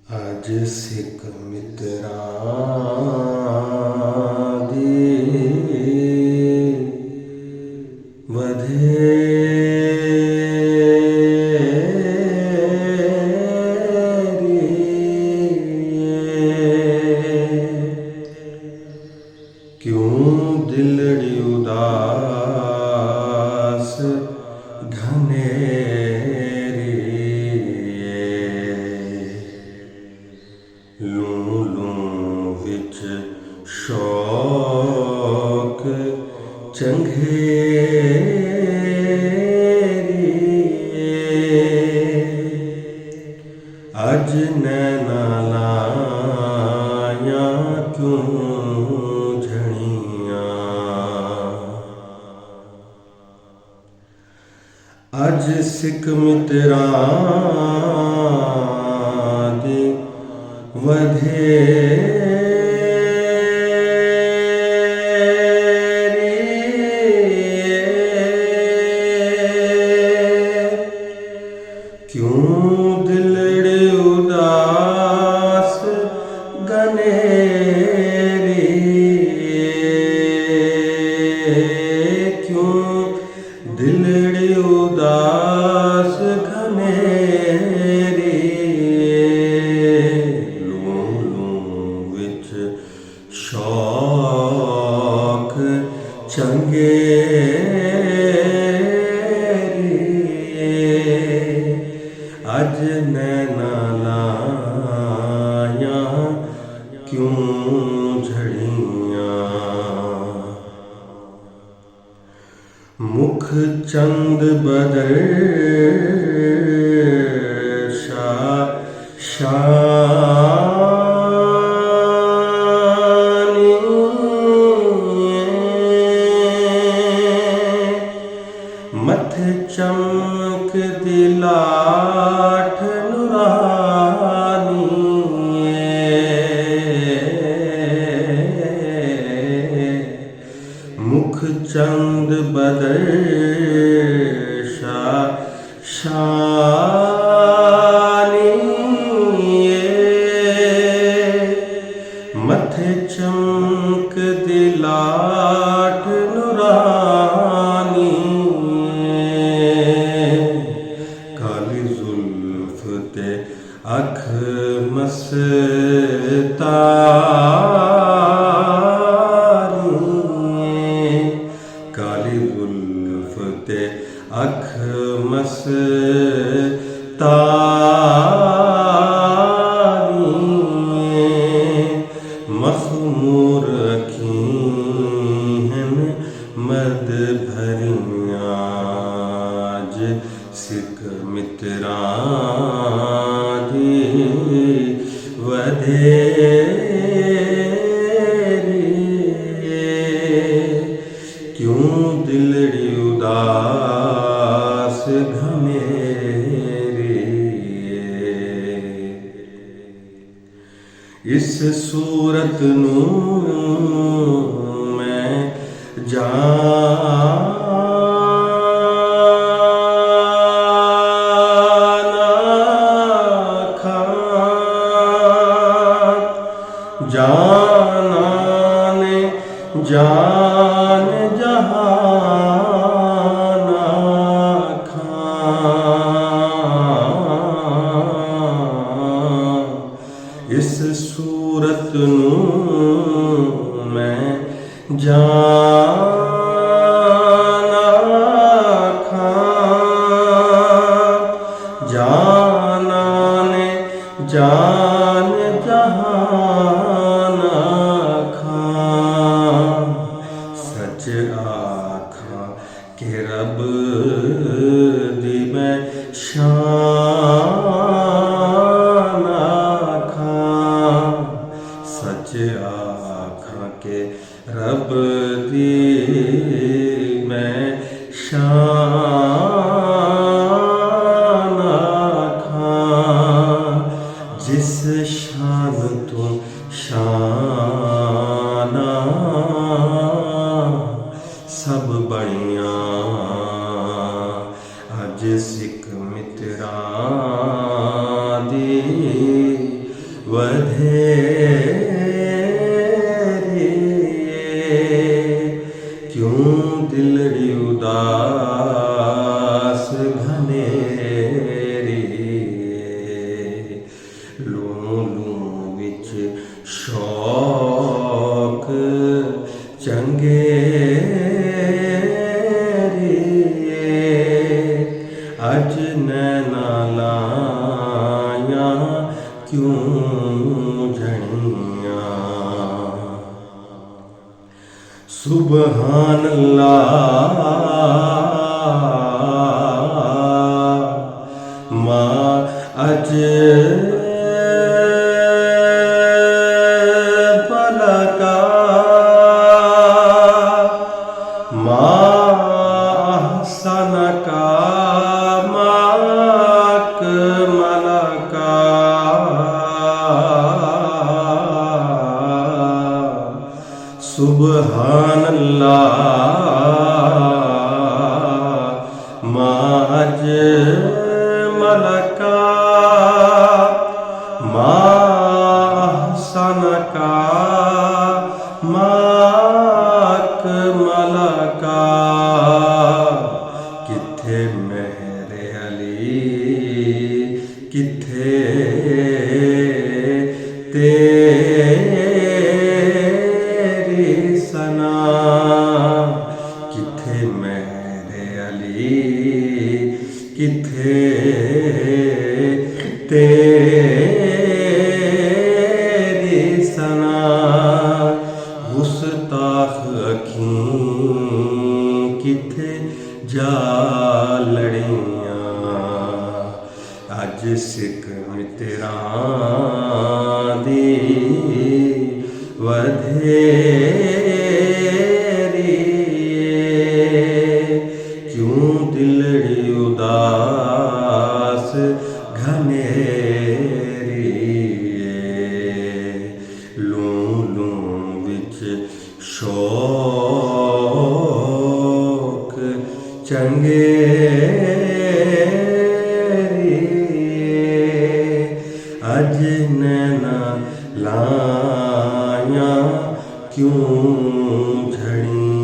अज सिख मित्रां दी वधेरी क्यों दिलड़ी उदास घनेरी लूं लूं विच शौक चंघेरी अज नैना लाया क्यों झड़ियां अज सिख मित्रां दी वधेरी क्यों दिलड़े उदास गनेरी क्यों दिलड़े उदास घनेरी शौक चंगेरी अज नैना लाया क्यों झड़ियां मुख चंद बदर मथे चमक दिलाठ नुरानी मुख चंद बदर शानी मथे चमक दिलाठ नुरानी अख मस्तारी काली जुल्फ ते अख मस्तारी मखमूर अखीं मद भरियां अज सिख मित्रां वधेरी क्यों दिलड़ी उदास घनेरी इस सूरत नूं मैं जाना ने जान जहाना खां इस सूरत नूं मैं जाना खां जाना ने जान जहाना सच आखा के रब दी मैं शान आखा सच आखा के रब दी मैं शान आखा जिस शान तू शाना सब बणियां अज सिख मित्रां नैना लाया क्यों झड़ियाँ। सुबहान अल्लाह माँ अज पलका माँ सनका माक मलका सुबहान अल्लाह माज मलका सनका माक मलका। किथे मेरे अली किथे तेरी सना। किथे मेरे अली किथे तेरी सना। गुस्ताख अखीं किथे जा लड़ियाँ। अज सिख मित्रां दी वधेरी क्यों दिलड़ी उदास घनेरी। लूं लूं विच शौक चंगेरी। अज नैना लाया क्यों झड़ियाँ।